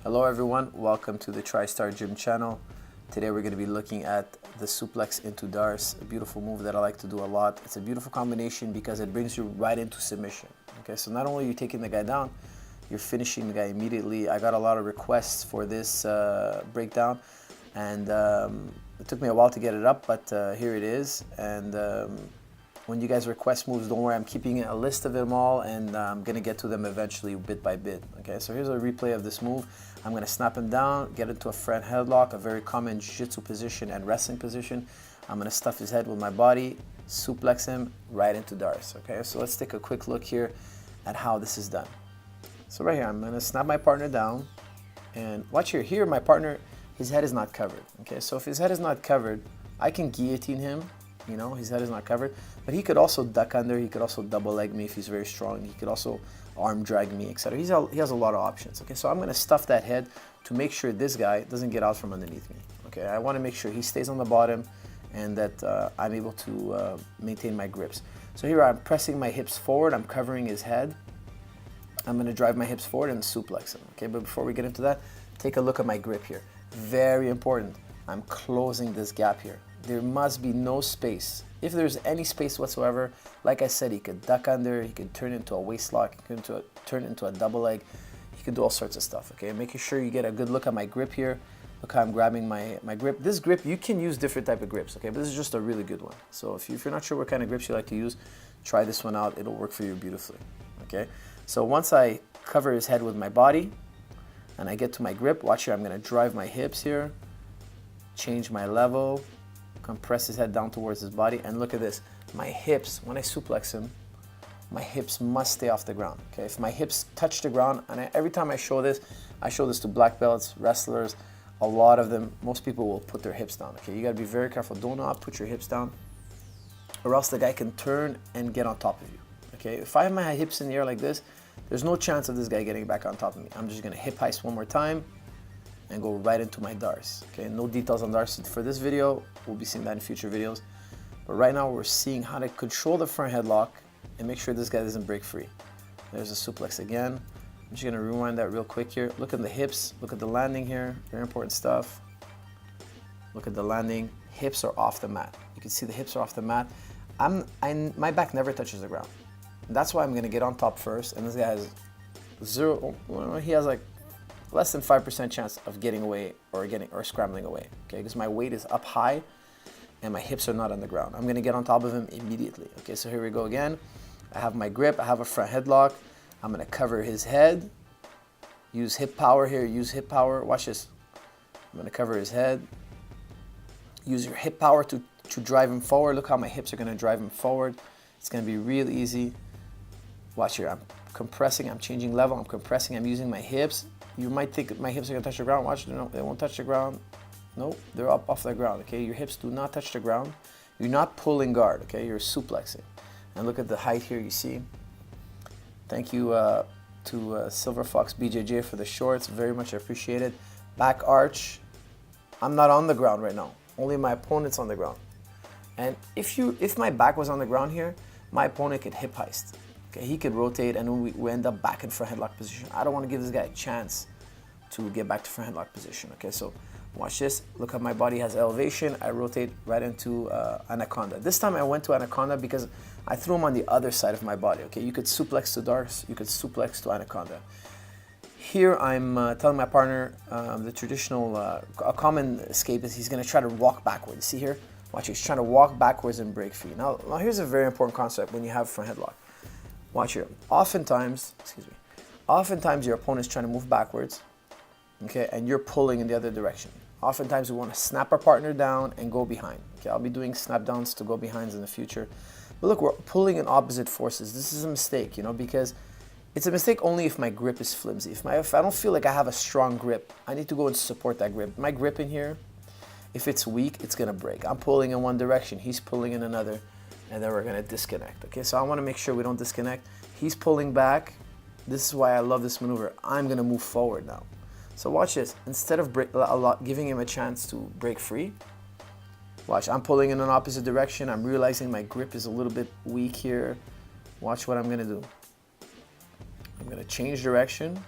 Hello everyone, welcome to the TriStar Gym channel. Today we're going to be looking at the suplex into Darce, a beautiful move that I like to do a lot. It's a beautiful combination because it brings you right into submission. Okay, so not only are you taking the guy down, you're finishing the guy immediately. I got a lot of requests for this breakdown, and it took me a while to get it up, but here it is. And when you guys request moves, don't worry, I'm keeping a list of them all, and I'm going to get to them eventually bit by bit. Okay, so here's a replay of this move. I'm going to snap him down, get into a front headlock, a very common jiu-jitsu position and wrestling position. I'm going to stuff his head with my body, suplex him right into Darce. Okay, so let's take a quick look here at how this is done. So right here, I'm going to snap my partner down, and watch here. Here, my partner, his head is not covered. Okay, so if his head is not covered, I can guillotine him. You know, his head is not covered, but he could also duck under. He could also double leg me if he's very strong. He could also arm drag me, etc. He has a lot of options. Okay, so I'm going to stuff that head to make sure this guy doesn't get out from underneath me. Okay, I want to make sure he stays on the bottom and that I'm able to maintain my grips. So here I'm pressing my hips forward. I'm covering his head. I'm going to drive my hips forward and suplex him. Okay, but before we get into that, take a look at my grip here. Very important. I'm closing this gap here. There must be no space. If there's any space whatsoever, like I said, he could duck under, he could turn into a waist lock, he could turn into a double leg, he could do all sorts of stuff, okay? Making sure you get a good look at my grip here. Look how I'm grabbing my grip. This grip, you can use different type of grips, okay? But this is just a really good one. So if you're not sure what kind of grips you like to use, try this one out. It'll work for you beautifully, okay? So once I cover his head with my body and I get to my grip, watch here, I'm gonna drive my hips here, change my level, compress his head down towards his body, and look at this. My hips, when I suplex him, my hips must stay off the ground. Okay, if my hips touch the ground, and every time I show this to black belts, wrestlers, a lot of them, most people will put their hips down. Okay, you gotta be very careful. Do not put your hips down, or else the guy can turn and get on top of you. Okay, if I have my hips in the air like this, there's no chance of this guy getting back on top of me. I'm just gonna hip heist one more time and go right into my Darce. Okay, no details on Darce for this video. We'll be seeing that in future videos. But right now we're seeing how to control the front headlock and make sure this guy doesn't break free. There's a suplex again. I'm just gonna rewind that real quick here. Look at the hips, look at the landing here, very important stuff. Look at the landing, hips are off the mat. You can see the hips are off the mat. My back never touches the ground. And that's why I'm gonna get on top first, and this guy has he has like less than 5% chance of getting away or scrambling away, okay? Because my weight is up high and my hips are not on the ground. I'm gonna get on top of him immediately. Okay, so here we go again. I have my grip, I have a front headlock. I'm gonna cover his head. Use hip power here, use hip power. Watch this. I'm gonna cover his head. Use your hip power to drive him forward. Look how my hips are gonna drive him forward. It's gonna be real easy. Watch here, I'm compressing, I'm changing level, I'm compressing, I'm using my hips. You might think my hips are gonna touch the ground. Watch, no, they won't touch the ground. No, they're up off the ground, okay? Your hips do not touch the ground. You're not pulling guard, okay? You're suplexing. And look at the height here, you see. Thank you to Silver Fox BJJ for the shorts, very much appreciated. Back arch, I'm not on the ground right now. Only my opponent's on the ground. And if my back was on the ground here, my opponent could hip heist. Okay, he could rotate and we end up back in front headlock position. I don't want to give this guy a chance to get back to front headlock position. Okay, so watch this. Look how my body has elevation. I rotate right into Anaconda. This time I went to Anaconda because I threw him on the other side of my body. Okay, you could suplex to Darce, you could suplex to Anaconda. Here I'm telling my partner the traditional, a common escape is he's going to try to walk backwards. See here? Watch, he's trying to walk backwards and break free. Now here's a very important concept when you have front headlock. Watch here. Oftentimes your opponent's trying to move backwards, okay, and you're pulling in the other direction. Oftentimes we want to snap our partner down and go behind. Okay, I'll be doing snap downs to go behinds in the future. But look, we're pulling in opposite forces. This is a mistake, you know, because it's a mistake only if my grip is flimsy. If I don't feel like I have a strong grip, I need to go and support that grip. My grip in here, if it's weak, it's gonna break. I'm pulling in one direction, he's pulling in another, and then we're gonna disconnect. Okay, so I wanna make sure we don't disconnect. He's pulling back. This is why I love this maneuver. I'm gonna move forward now. So watch this. Instead of giving him a chance to break free, watch, I'm pulling in an opposite direction. I'm realizing my grip is a little bit weak here. Watch what I'm gonna do. I'm gonna change direction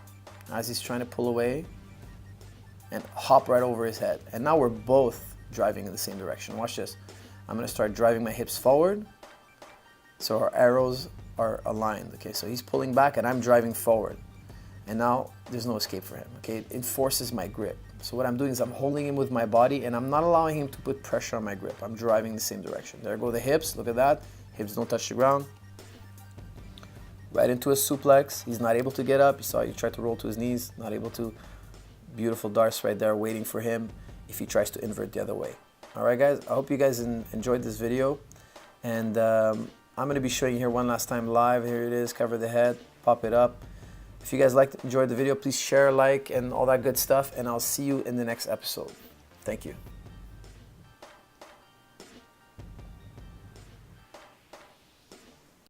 as he's trying to pull away. and hop right over his head. And now we're both driving in the same direction. Watch this. I'm gonna start driving my hips forward so our arrows are aligned. Okay, so he's pulling back and I'm driving forward. And now there's no escape for him. Okay, it enforces my grip. So what I'm doing is I'm holding him with my body and I'm not allowing him to put pressure on my grip. I'm driving the same direction. There go the hips, look at that. Hips don't touch the ground. Right into a suplex. He's not able to get up. You saw he tried to roll to his knees, not able to. Beautiful Darce right there waiting for him if he tries to invert the other way. All right, guys, I hope you guys enjoyed this video. And I'm going to be showing you here one last time live. Here it is, cover the head, pop it up. If you guys enjoyed the video, please share, like, and all that good stuff. And I'll see you in the next episode. Thank you.